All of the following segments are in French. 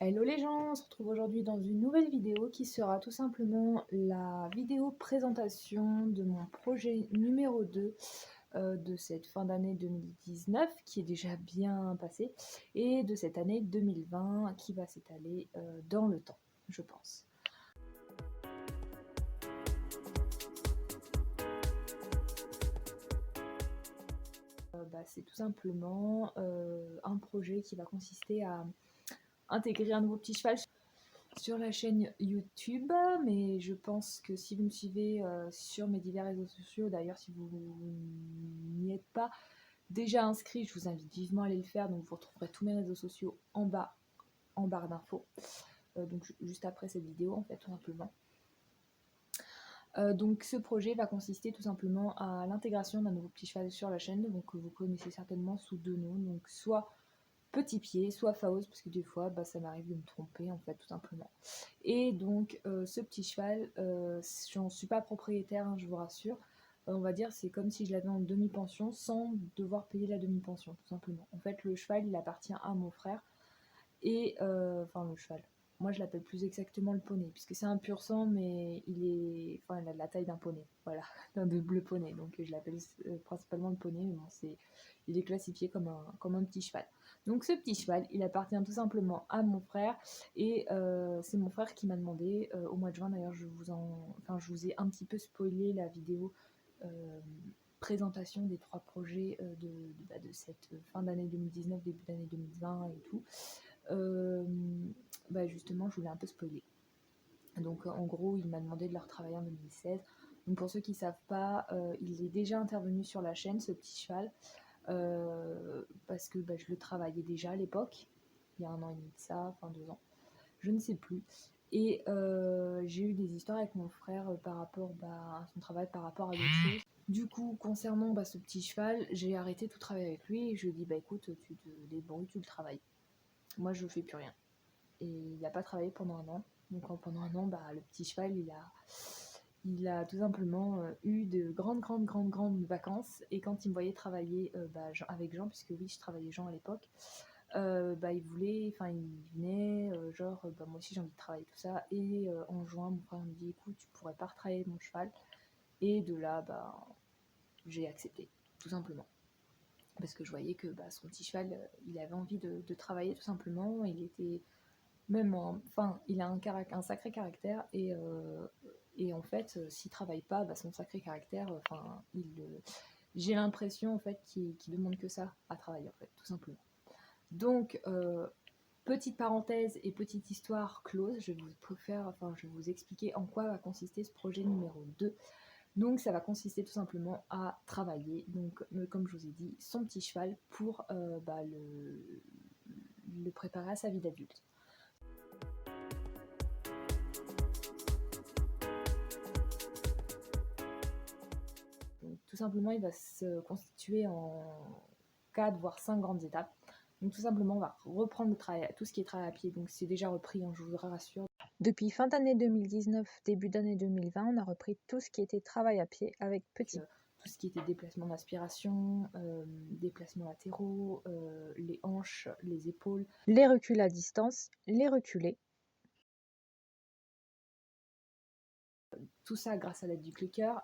Hello les gens, on se retrouve aujourd'hui dans une nouvelle vidéo qui sera tout simplement la vidéo présentation de mon projet numéro 2 de cette fin d'année 2019 qui est déjà bien passée et de cette année 2020 qui va s'étaler dans le temps, je pense. C'est tout simplement un projet qui va consister à intégrer un nouveau petit cheval sur la chaîne YouTube, mais je pense que si vous me suivez sur mes divers réseaux sociaux, d'ailleurs si vous n'y êtes pas déjà inscrit, je vous invite vivement à aller le faire, donc vous retrouverez tous mes réseaux sociaux en bas, en barre d'infos, donc juste après cette vidéo en fait tout simplement. Donc ce projet va consister tout simplement à l'intégration d'un nouveau petit cheval sur la chaîne, donc que vous connaissez certainement sous deux noms, donc soit Petit Pied, soit Faust, parce que des fois ça m'arrive de me tromper en fait tout simplement. Et donc ce petit cheval, j'en suis pas propriétaire, hein, je vous rassure. On va dire c'est comme si je l'avais en demi-pension sans devoir payer la demi-pension tout simplement. En fait le cheval il appartient à mon frère et enfin le cheval. Moi je l'appelle plus exactement le poney puisque c'est un pur sang mais il a de la taille d'un poney, voilà, d'un double poney. Donc je l'appelle principalement le poney, mais bon il est classifié comme un petit cheval. Donc ce petit cheval, il appartient tout simplement à mon frère et c'est mon frère qui m'a demandé au mois de juin. D'ailleurs, je vous ai un petit peu spoilé la vidéo présentation des 3 projets de cette fin d'année 2019, début d'année 2020 et tout. Justement, je voulais un peu spoiler. Donc en gros, il m'a demandé de le retravailler en 2016. Donc pour ceux qui ne savent pas, il est déjà intervenu sur la chaîne, ce petit cheval. Parce que je le travaillais déjà à l'époque, il y a 1 an et demi de ça, enfin 2 ans, je ne sais plus. Et j'ai eu des histoires avec mon frère par rapport à son travail, par rapport à d'autres choses. Du coup, concernant ce petit cheval, j'ai arrêté tout travail avec lui et je lui ai dit écoute, tu te débrouilles, tu le travailles. Moi je fais plus rien. Et il n'a pas travaillé pendant 1 an. Donc pendant 1 an, le petit cheval il a tout simplement eu de grandes vacances. Et quand il me voyait travailler avec Jean, puisque oui, je travaillais Jean à l'époque, il venait, moi aussi j'ai envie de travailler tout ça. Et en juin, mon frère me dit écoute, tu pourrais pas retravailler mon cheval. Et de là, j'ai accepté, tout simplement. Parce que je voyais que son petit cheval, il avait envie de travailler tout simplement. Il était même il a un sacré caractère et en fait s'il travaille pas son sacré caractère j'ai l'impression en fait qu'il demande que ça à travailler en fait tout simplement. Donc petite parenthèse et petite histoire close, je vais vous expliquer en quoi va consister ce projet numéro 2. Donc ça va consister tout simplement à travailler, donc comme je vous ai dit, son petit cheval pour le préparer à sa vie d'adulte. Donc, tout simplement, il va se constituer en 4 voire 5 grandes étapes. Donc tout simplement, on va reprendre le travail, tout ce qui est travail à pied. Donc c'est déjà repris, hein, je vous rassure. Depuis fin d'année 2019, début d'année 2020, on a repris tout ce qui était travail à pied avec petit. Tout ce qui était déplacement d'aspiration, déplacements latéraux, les hanches, les épaules, les reculs à distance, les reculés. Tout ça grâce à l'aide du clicker.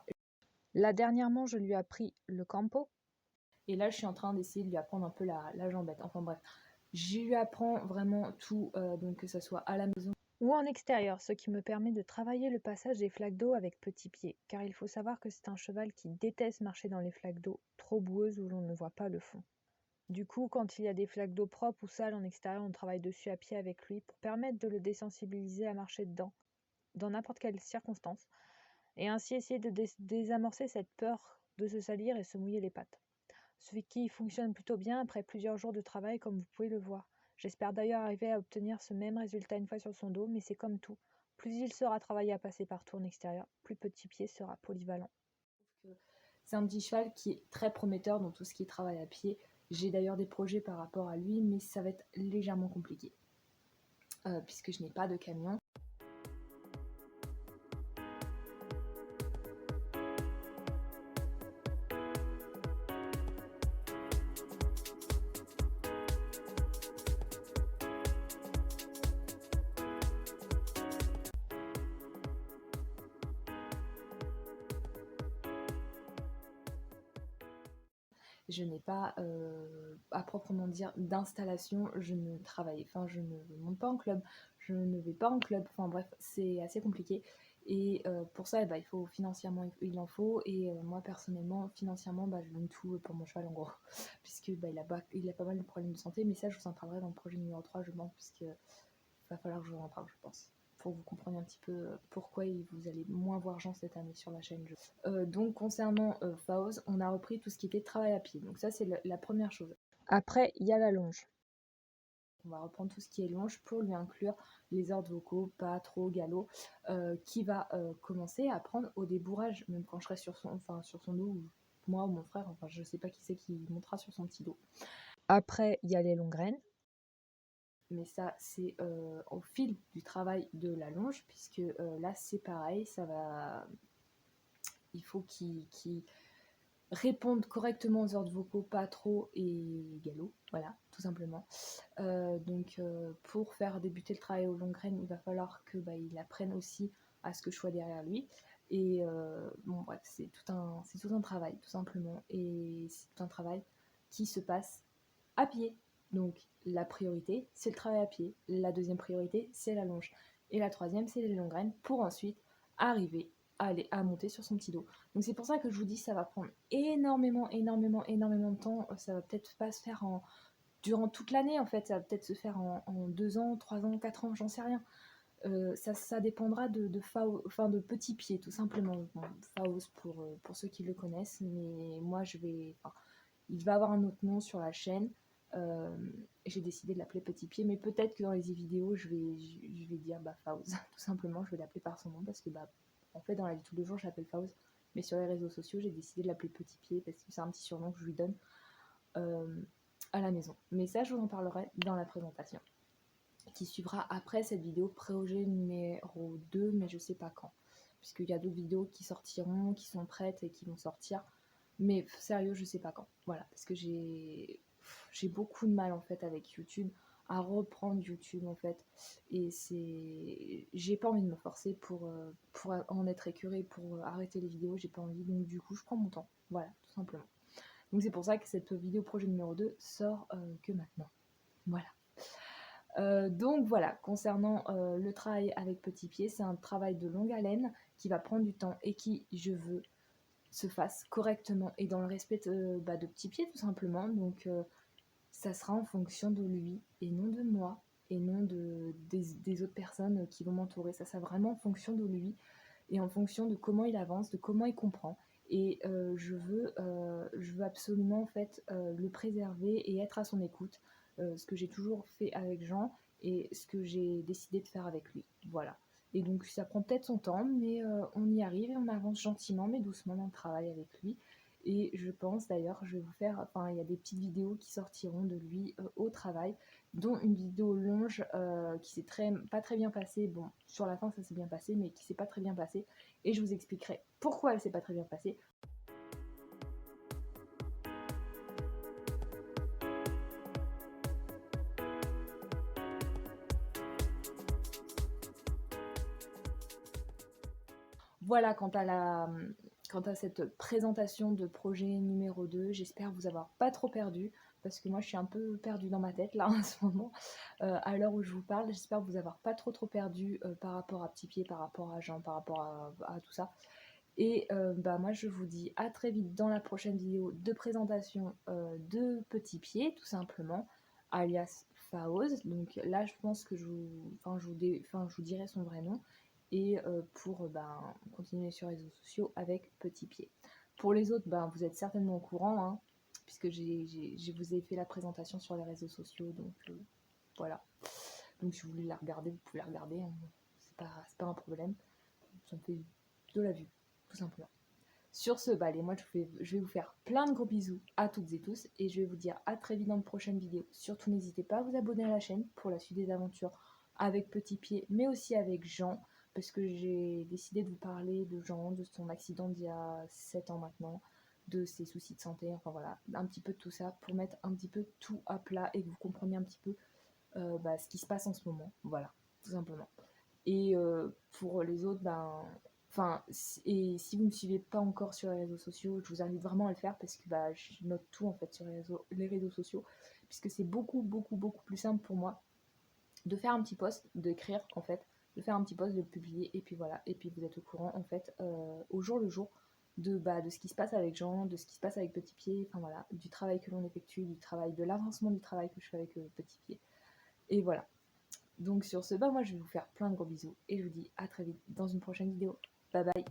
Là, dernièrement, je lui ai appris le campo. Et là, je suis en train d'essayer de lui apprendre un peu la jambette. Enfin bref, je lui apprends vraiment tout, donc que ce soit à la maison ou en extérieur, ce qui me permet de travailler le passage des flaques d'eau avec Petit Pied. Car il faut savoir que c'est un cheval qui déteste marcher dans les flaques d'eau trop boueuses où l'on ne voit pas le fond. Du coup, quand il y a des flaques d'eau propres ou sales en extérieur, on travaille dessus à pied avec lui pour permettre de le désensibiliser à marcher dedans, dans n'importe quelle circonstance, et ainsi essayer de désamorcer cette peur de se salir et se mouiller les pattes. Ce qui fonctionne plutôt bien après plusieurs jours de travail comme vous pouvez le voir. J'espère d'ailleurs arriver à obtenir ce même résultat une fois sur son dos, mais c'est comme tout. Plus il sera travaillé à passer partout en extérieur, plus Petit Pied sera polyvalent. C'est un petit cheval qui est très prometteur dans tout ce qui est travail à pied. J'ai d'ailleurs des projets par rapport à lui, mais ça va être légèrement compliqué, puisque je n'ai pas de camion. je n'ai pas, à proprement dire, d'installation, je ne travaille, enfin je ne monte pas en club, je ne vais pas en club, enfin bref, c'est assez compliqué. Et pour ça, il faut financièrement, il en faut. Et moi personnellement, financièrement, je donne tout pour mon cheval en gros, puisque il a pas mal de problèmes de santé, mais ça je vous en parlerai dans le projet numéro 3 je pense, puisque va falloir que je vous en parle, je pense, pour que vous compreniez un petit peu pourquoi vous allez moins voir Jean cette année sur la chaîne. Donc concernant Faoz, on a repris tout ce qui était travail à pied. Donc ça c'est la première chose. Après, il y a la longe. On va reprendre tout ce qui est longe pour lui inclure les ordres vocaux, pas trop galop, qui va commencer à prendre au débourrage, même quand je serai sur son dos, ou moi ou mon frère, enfin je sais pas qui c'est qui montera sur son petit dos. Après, il y a les longues graines. Mais ça, c'est au fil du travail de la longe, puisque là, c'est pareil, il faut qu'il réponde correctement aux ordres vocaux, pas trop et galop, voilà, tout simplement. Donc, pour faire débuter le travail aux longues graines, il va falloir il apprenne aussi à ce que je sois derrière lui. Et bon, bref, c'est tout un travail, tout simplement. Et c'est tout un travail qui se passe à pied. Donc la priorité, c'est le travail à pied. La deuxième priorité, c'est la longe. Et la troisième, c'est les longues graines pour ensuite arriver à monter sur son petit dos. Donc c'est pour ça que je vous dis, ça va prendre énormément de temps. Ça va peut-être pas se faire durant toute l'année en fait. Ça va peut-être se faire en 2 ans, 3 ans, 4 ans, j'en sais rien. Ça dépendra de Petit Pied, tout simplement. Bon, Faust pour ceux qui le connaissent, mais moi il va avoir un autre nom sur la chaîne. Euh, j'ai décidé de l'appeler Petit Pied, mais peut-être que dans les vidéos, je vais dire Faust, tout simplement, je vais l'appeler par son nom, parce que en fait, dans la vie de tous les jours, je l'appelle Faust, mais sur les réseaux sociaux, j'ai décidé de l'appeler Petit Pied, parce que c'est un petit surnom que je lui donne euh, à la maison. Mais ça, je vous en parlerai dans la présentation qui suivra après cette vidéo projet numéro 2, mais je sais pas quand. Puisqu'il y a d'autres vidéos qui sortiront, qui sont prêtes et qui vont sortir. Mais sérieux, je sais pas quand. Voilà, parce que j'ai beaucoup de mal en fait avec YouTube, à reprendre YouTube en fait. Et j'ai pas envie de me forcer pour en être écœurée, pour arrêter les vidéos, j'ai pas envie. Donc du coup, je prends mon temps. Voilà, tout simplement. Donc c'est pour ça que cette vidéo projet numéro 2 sort que maintenant. Voilà. Donc voilà, concernant le travail avec Petit Pied, c'est un travail de longue haleine qui va prendre du temps et qui, je veux, se fasse correctement et dans le respect de Petit Pied tout simplement. Donc ça sera en fonction de lui et non de moi et non des autres personnes qui vont m'entourer. Ça sera vraiment en fonction de lui et en fonction de comment il avance, de comment il comprend. Et je veux absolument en fait le préserver et être à son écoute, ce que j'ai toujours fait avec Jean et ce que j'ai décidé de faire avec lui. Voilà. Et donc ça prend peut-être son temps, mais on y arrive et on avance gentiment mais doucement dans le travail avec lui. Et je pense d'ailleurs, je vais vous faire, enfin il y a des petites vidéos qui sortiront de lui au travail, dont une vidéo longe qui s'est pas très bien passée. Bon, sur la fin ça s'est bien passé, mais qui s'est pas très bien passée. Et je vous expliquerai pourquoi elle s'est pas très bien passée. Voilà quant à cette présentation de projet numéro 2, j'espère vous avoir pas trop perdu, parce que moi je suis un peu perdue dans ma tête là en ce moment, à l'heure où je vous parle. J'espère vous avoir pas trop perdu par rapport à Petit Pied, par rapport à Jean, par rapport à tout ça. Et moi je vous dis à très vite dans la prochaine vidéo de présentation de Petit Pied, tout simplement, alias Faoz. Donc là je pense que je vous dirai son vrai nom. Et pour continuer sur les réseaux sociaux avec Petit Pied. Pour les autres, vous êtes certainement au courant, hein, puisque je vous ai fait la présentation sur les réseaux sociaux. Donc voilà. Donc si vous voulez la regarder, vous pouvez la regarder, hein. C'est pas un problème. Ça me fait de la vue, tout simplement. Sur ce, allez, moi je vais vous faire plein de gros bisous à toutes et tous et je vais vous dire à très vite dans de prochaines vidéos. Surtout n'hésitez pas à vous abonner à la chaîne pour la suite des aventures avec Petit Pied, mais aussi avec Jean, parce que j'ai décidé de vous parler de Jean, de son accident d'il y a 7 ans maintenant, de ses soucis de santé, enfin voilà, un petit peu de tout ça pour mettre un petit peu tout à plat et que vous compreniez un petit peu ce qui se passe en ce moment, voilà, tout simplement. Et pour les autres, Enfin, et si vous ne me suivez pas encore sur les réseaux sociaux, je vous invite vraiment à le faire parce que bah, je note tout en fait sur les réseaux sociaux, puisque c'est beaucoup, beaucoup, beaucoup plus simple pour moi de faire un petit post, d'écrire en fait, de faire un petit post, de le publier, et puis voilà, et puis vous êtes au courant en fait au jour le jour de ce qui se passe avec Jean, de ce qui se passe avec Petit Pied, enfin voilà, du travail que l'on effectue, du travail, de l'avancement du travail que je fais avec Petit Pied. Et voilà. Donc sur ce, bah moi je vais vous faire plein de gros bisous et je vous dis à très vite dans une prochaine vidéo. Bye bye.